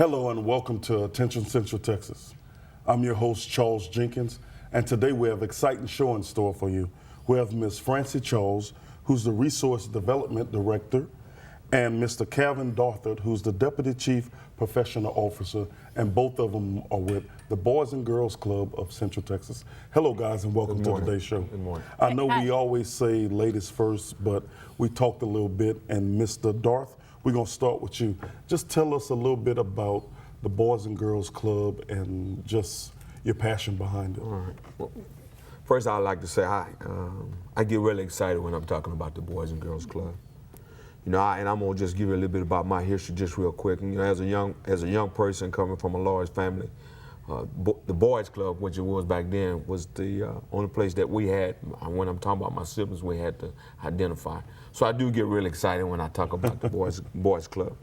Hello and welcome to Attention Central Texas. I'm your host, Charles Jenkins, and today we have an exciting show in store for you. We have Ms. Francie Charles, who's the Resource Development Director, and Mr. Calvin Dothert, who's the Deputy Chief Professional Officer, and both of them are with the Boys and Girls Club of Central Texas. Hello, guys, and welcome to today's show. Good morning. I know we always say ladies first, but we talked a little bit, and Mr. Darth, we're going to start with you. Just tell us a little bit about the Boys and Girls Club and just your passion behind it. All right. Well, first, I'd like to say hi. I get really excited when I'm talking about the Boys and Girls Club. You know, and I'm gonna just give you a little bit about my history, just real quick. You know, as a young person coming from a large family, the Boys Club, which it was back then, was the only place that we had. When I'm talking about my siblings, we had to identify. So I do get really excited when I talk about the Boys Club,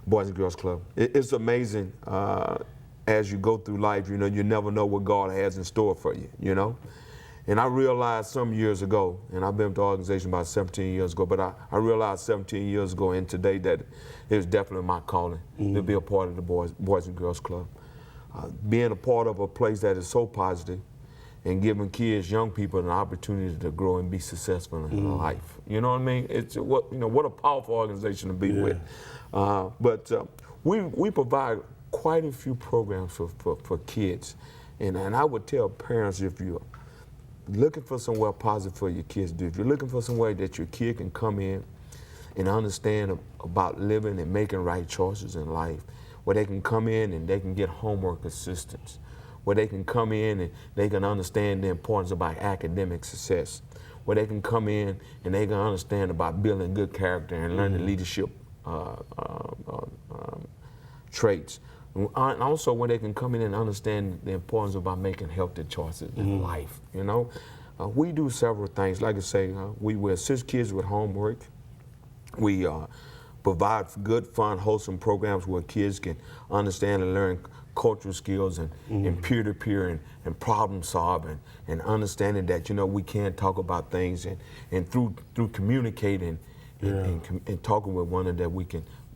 Boys and Girls Club. It's amazing as you go through life. You know, you never know what God has in store for you. You know. And I realized some years ago, and I've been with the organization about 17 years ago, but I realized 17 years ago and today that it was definitely my calling to be a part of the Boys and Girls Club. Being a part of a place that is so positive and giving kids, young people, an opportunity to grow and be successful in life. You know what I mean? It's what a powerful organization to be with. But we provide quite a few programs for kids. And I would tell parents, if you're looking for somewhere positive for your kids to do, if you're looking for somewhere that your kid can come in and understand about living and making right choices in life, where they can come in and they can get homework assistance, where they can come in and they can understand the importance about academic success, where they can come in and they can understand about building good character and learning leadership traits. And also when they can come in and understand the importance about making healthy choices in life, you know. We do several things. Like I say, we will assist kids with homework. We provide good, fun, wholesome programs where kids can understand and learn cultural skills and peer-to-peer and problem solving and understanding that, you know, we can talk about things and through communicating and talking with one another,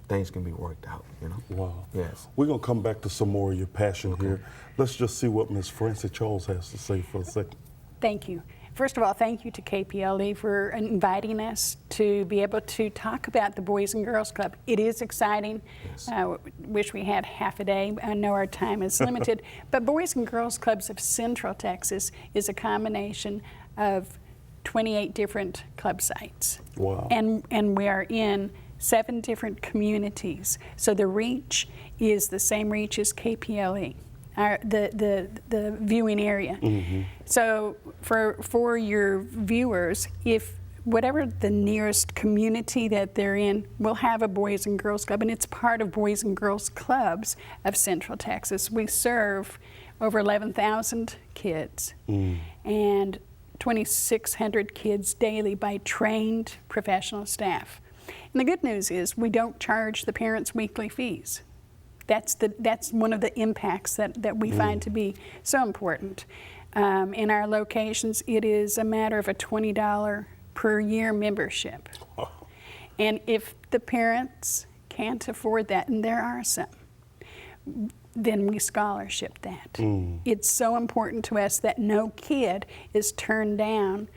things can be worked out, you know? Wow. Yes. We're going to come back to some more of your passion here. Let's just see what Ms. Francie Charles has to say for a second. Thank you. First of all, thank you to KPLE for inviting us to be able to talk about the Boys and Girls Club. It is exciting. Yes. Wish we had half a day. I know our time is limited. But Boys and Girls Clubs of Central Texas is a combination of 28 different club sites. Wow. And we are in 7 different communities. So the reach is the same reach as KPLE, the viewing area. So for your viewers, if whatever the nearest community that they're in will have a Boys and Girls Club, and it's part of Boys and Girls Clubs of Central Texas. We serve over 11,000 kids and 2,600 kids daily by trained professional staff. And the good news is we don't charge the parents weekly fees. That's one of the impacts that we find to be so important. In our locations, it is a matter of a $20 per year membership. And if the parents can't afford that, and there are some, then we scholarship that. It's so important to us that no kid is turned down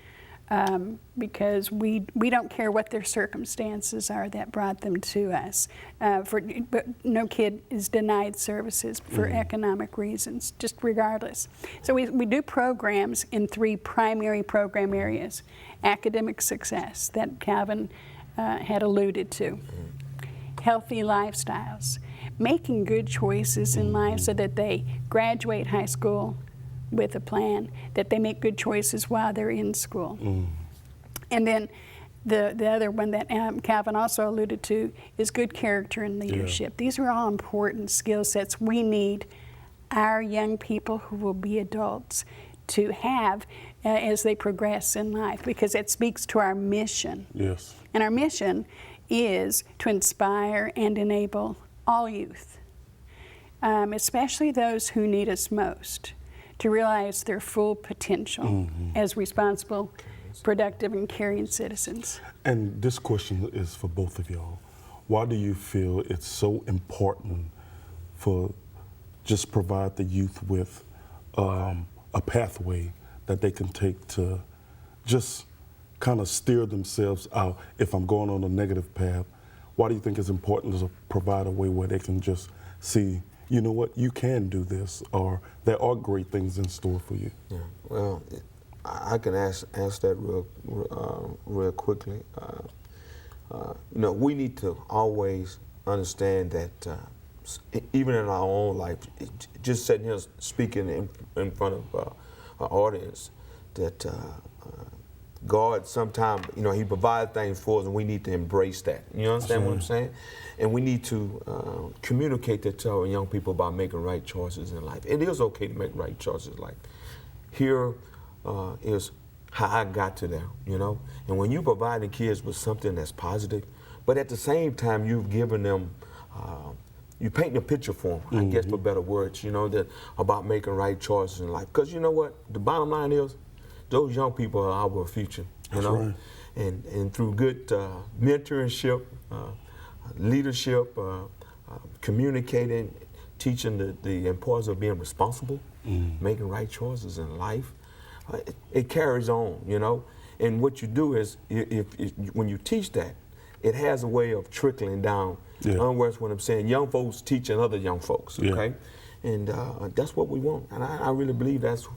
because we don't care what their circumstances are that brought them to us. But no kid is denied services for economic reasons, just regardless. So we do programs in 3 primary program areas. Academic success, that Calvin had alluded to. Healthy lifestyles. Making good choices in life so that they graduate high school with a plan, that they make good choices while they're in school. And then the other one that Calvin also alluded to is good character and leadership. These are all important skill sets we need our young people who will be adults to have as they progress in life, because it speaks to our mission. Yes. And our mission is to inspire and enable all youth, especially those who need us most, to realize their full potential as responsible, productive, and caring citizens. And this question is for both of y'all. Why do you feel it's so important for just provide the youth with a pathway that they can take to just kind of steer themselves out if I'm going on a negative path? Why do you think it's important to provide a way where they can just see, you know what, you can do this, or there are great things in store for you? Yeah. Well, I can answer that real quickly. You know, we need to always understand that even in our own life, just sitting here speaking in front of our audience, that God sometimes, you know, He provides things for us, and we need to embrace that. You understand what I'm saying? And we need to communicate that to our young people about making right choices in life. It is okay to make right choices in life. Here is how I got to there, you know? And when you provide the kids with something that's positive, but at the same time you've given them, you paint a picture for them, I guess for better words, you know, that about making right choices in life. Because you know what? The bottom line is, those young people are our future, you know? Right. And through good mentorship, leadership, communicating, teaching the importance of being responsible, making right choices in life, it carries on, you know? And what you do is, when you teach that, it has a way of trickling down. Yeah. In other words, what I'm saying, young folks teaching other young folks, okay? Yeah. And that's what we want. And I really believe that's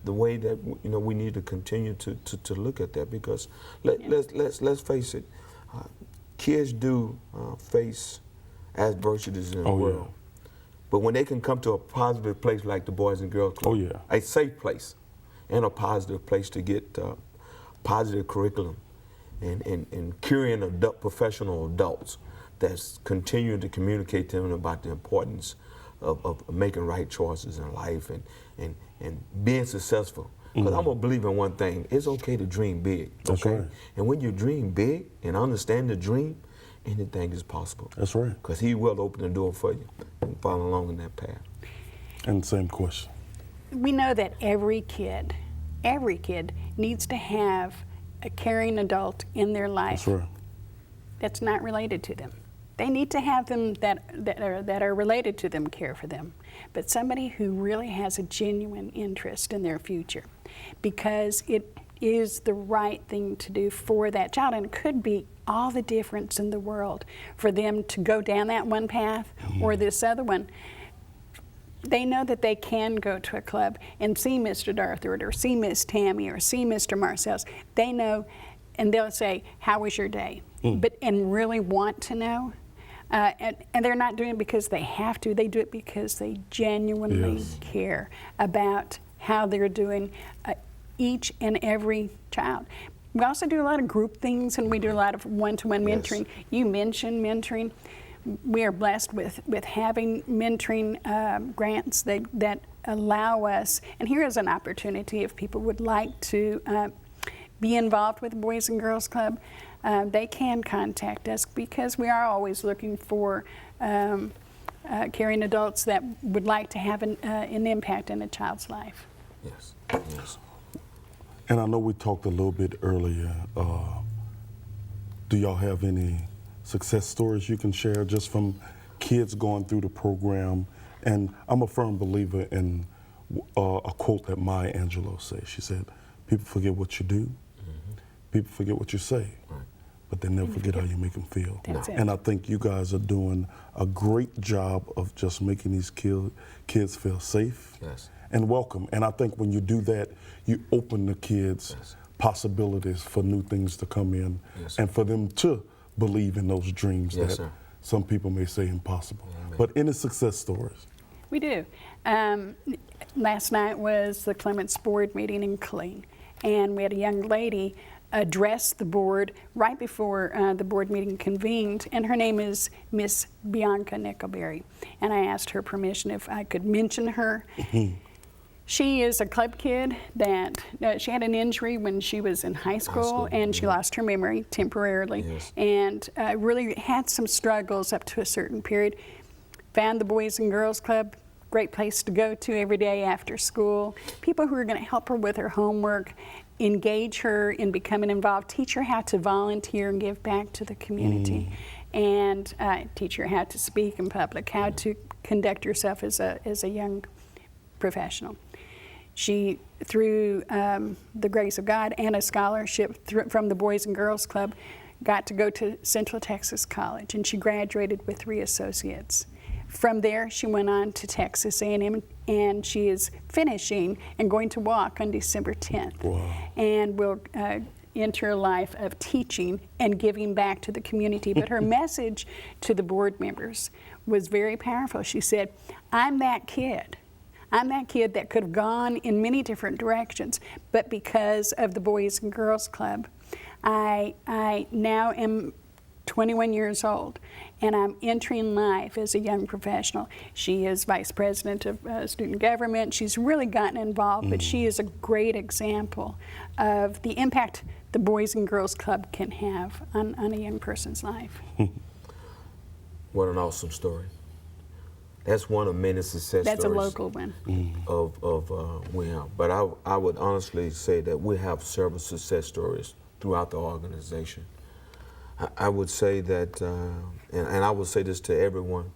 the way that, you know, we need to continue to look at that, because let's face it, kids do face adversities in the world. Yeah. But when they can come to a positive place like the Boys and Girls Club, a safe place and a positive place to get positive curriculum and curing professional adults that's continuing to communicate to them about the importance of making right choices in life and being successful. Because I'm going to believe in one thing, it's okay to dream big, That's okay? right. And when you dream big and understand the dream, anything is possible. That's right. Because He will open the door for you and follow along in that path. And same question. We know that every kid needs to have a caring adult in their life That's right. that's not related to them. They need to have them that are related to them care for them, but somebody who really has a genuine interest in their future, because it is the right thing to do for that child, and it could be all the difference in the world for them to go down that one path or this other one. They know that they can go to a club and see Mr. Darthard or see Miss Tammy or see Mr. Marcells. They know, and they'll say, "How was your day?" And really want to know. And they're not doing it because they have to. They do it because they genuinely care about how they're doing each and every child. We also do a lot of group things, and we do a lot of one-to-one mentoring. You mentioned mentoring. We are blessed with having mentoring grants that allow us, and here is an opportunity if people would like to be involved with the Boys and Girls Club, they can contact us, because we are always looking for caring adults that would like to have an impact in a child's life. Yes, yes. And I know we talked a little bit earlier. Do y'all have any success stories you can share just from kids going through the program? And I'm a firm believer in a quote that Maya Angelou says. She said, "People forget what you do, people forget what you say, but they never forget how you make them feel." That's it. And I think you guys are doing a great job of just making these kids feel safe and welcome. And I think when you do that, you open the kids' possibilities for new things to come in and for them to believe in those dreams that some people may say impossible. But any success stories? We do. Last night was the Clements Board meeting in Killeen, and we had a young lady address the board right before the board meeting convened, and her name is Miss Bianca Nickelberry. And I asked her permission if I could mention her. She is a club kid that she had an injury when she was in high school, and she lost her memory temporarily, and really had some struggles up to a certain period. Found the Boys and Girls Club, great place to go to every day after school. People who are going to help her with her homework, engage her in becoming involved, teach her how to volunteer and give back to the community, and teach her how to speak in public, how to conduct yourself as a young professional. She, through the grace of God and a scholarship from the Boys and Girls Club, got to go to Central Texas College, and she graduated with 3 associates. From there, she went on to Texas A&M, and she is finishing and going to walk on December 10th. Wow. And will enter a life of teaching and giving back to the community. But her message to the board members was very powerful. She said, I'm that kid. I'm that kid that could have gone in many different directions, but because of the Boys and Girls Club, I now am 21 years old, and I'm entering life as a young professional. She is vice president of student government. She's really gotten involved, but she is a great example of the impact the Boys and Girls Club can have on a young person's life. What an awesome story. That's one of many success That's stories. a local one. Of we have. But I would honestly say that we have several success stories throughout the organization. I would say that, and I would say this to everyone,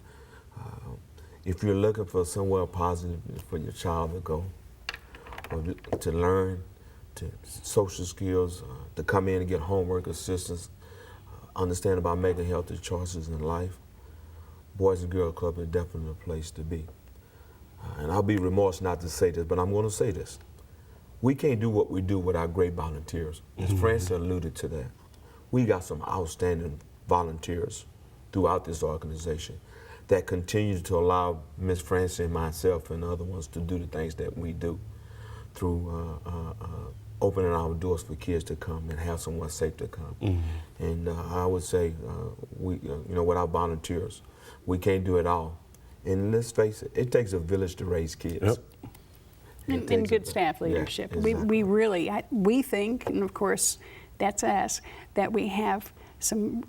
if you're looking for somewhere positive for your child to go, or to learn, to social skills, to come in and get homework assistance, understand about making healthy choices in life, Boys and Girls Club is definitely a place to be. And I'll be remorse not to say this, but I'm going to say this. We can't do what we do without great volunteers. As Francis alluded to that. We got some outstanding volunteers throughout this organization that continue to allow Ms. Francis and myself and other ones to do the things that we do through opening our doors for kids to come and have somewhere safe to come. And I would say, without volunteers, we can't do it all. And let's face it, it takes a village to raise kids. Yep. And good staff leadership. Yeah, exactly. We really, we think, and of course that's us, that we have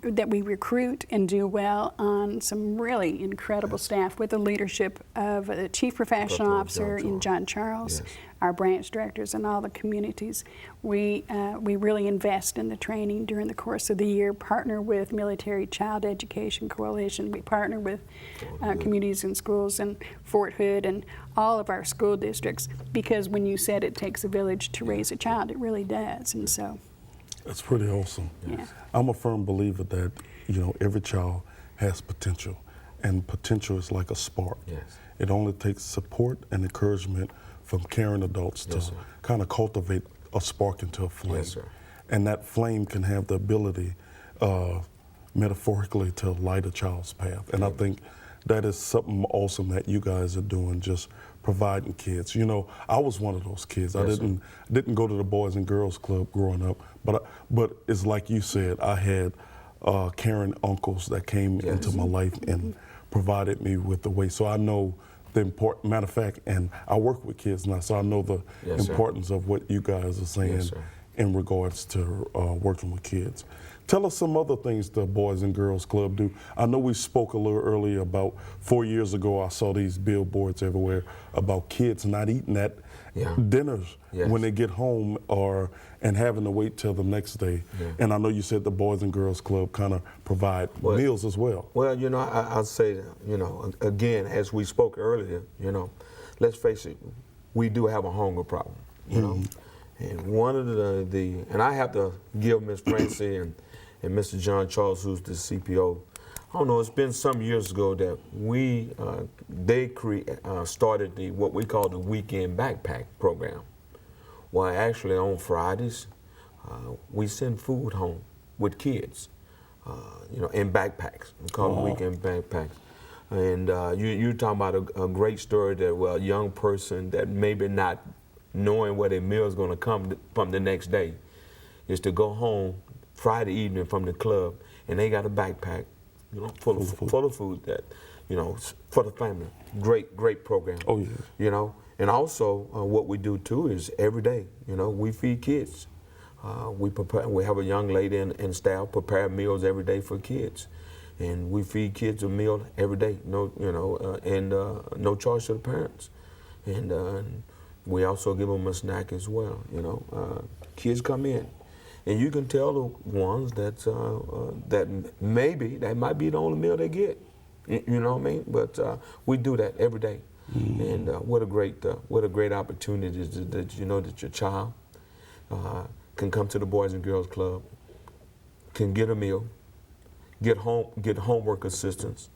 that we recruit and do well on some really incredible staff with the leadership of a chief professional officer in John Charles, Yes. our branch directors in all the communities. We really invest in the training during the course of the year, partner with Military Child Education Coalition. We partner with communities and schools in Fort Hood and all of our school districts, because when you said it takes a village to raise a child, it really does. And so That's pretty awesome. Yeah. I'm a firm believer that, every child has potential, and potential is like a spark. Yes. It only takes support and encouragement from caring adults to Yes, sir. kind of cultivate a spark into a flame. Yes, sir. And that flame can have the ability, metaphorically, to light a child's path. And I think that is something awesome that you guys are doing, just providing kids. I was one of those kids. I Yes, didn't go to the Boys and Girls Club growing up, but it's like you said, I had caring uncles that came Yes. into my life and provided me with the way. So I know the important, matter of fact, and I work with kids now, so I know the Yes, sir. importance of what you guys are saying Yes, sir. in regards to working with kids. Tell us some other things the Boys and Girls Club do. I know we spoke a little earlier about 4 years ago, I saw these billboards everywhere about kids not eating at Yeah. dinners Yes. when they get home and having to wait till the next day. Yeah. And I know you said the Boys and Girls Club kind of provide Well- meals as well. Well, I'll say, again, as we spoke earlier, let's face it, we do have a hunger problem, And one of and I have to give Ms. Francie and Mr. John Charles, who's the CPO, I don't know, it's been some years ago that they started what we call the weekend backpack program. Well, actually on Fridays, we send food home with kids, in backpacks. We call them weekend backpacks. And you're talking about a great story that, a young person that maybe not knowing where their meal is going to come from the next day is to go home Friday evening from the club, and they got a backpack, full of food that, for the family. Great program. Oh, yeah. And also what we do too is every day, we feed kids. We have a young lady and staff prepare meals every day for kids, and we feed kids a meal every day. No charge to the parents, and we also give them a snack as well. Kids come in, and you can tell the ones that might be the only meal they get. You know what I mean? But we do that every day. And what a great opportunity that you know that your child can come to the Boys and Girls Club, can get a meal, get homework assistance,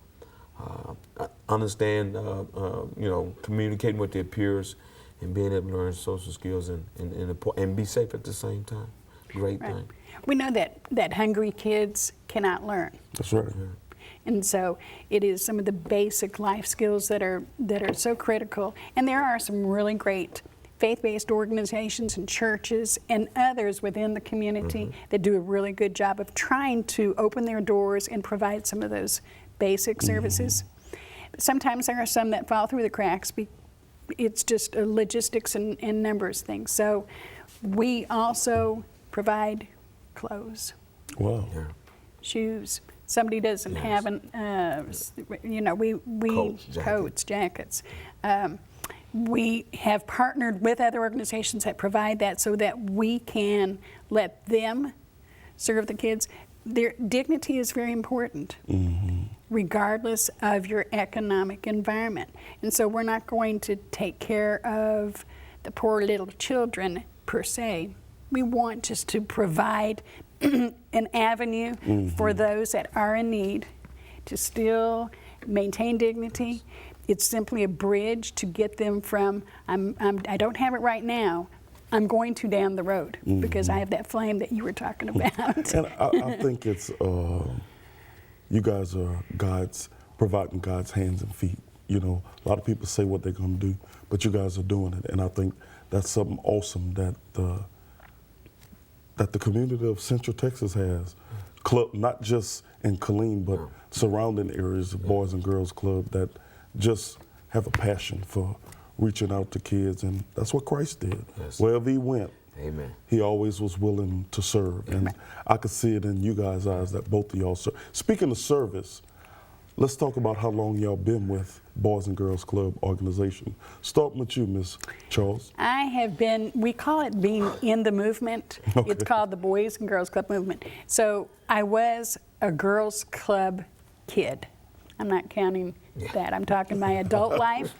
understand, you know, communicating with their peers, and being able to learn social skills and be safe at the same time. Great thing. We know that hungry kids cannot learn. That's right. And so it is some of the basic life skills that are so critical. And there are some really great faith-based organizations and churches and others within the community that do a really good job of trying to open their doors and provide some of those basic services. But sometimes there are some that fall through the cracks. It's just a logistics and numbers thing. So we also provide clothes, Wow. Yeah. shoes. Somebody doesn't have you know, we Coats, jackets. We have partnered with other organizations that provide that so that we can let them serve the kids. Their dignity is very important, regardless of your economic environment. And so we're not going to take care of the poor little children per se. We want just to provide an avenue for those that are in need to still maintain dignity. It's simply a bridge to get them from, I don't have it right now, I'm going to down the road because I have that flame that you were talking about. And I think it's, you guys are providing God's hands and feet. You know, a lot of people say what they're going to do, but you guys are doing it. And I think that's something awesome that the community of Central Texas has. Club, not just in Killeen, but surrounding areas of Boys and Girls Club that just have a passion for reaching out to kids. And that's what Christ did. Yes. Wherever he went, Amen. he always was willing to serve. And I could see it in you guys' eyes that both of y'all serve. Speaking of service, let's talk about how long y'all been with Boys and Girls Club organization. Starting with you, Ms. Charles. I have been, we call it being in the movement. Okay. It's called the Boys and Girls Club movement. So I was a girls club kid. I'm not counting that. I'm talking my adult life.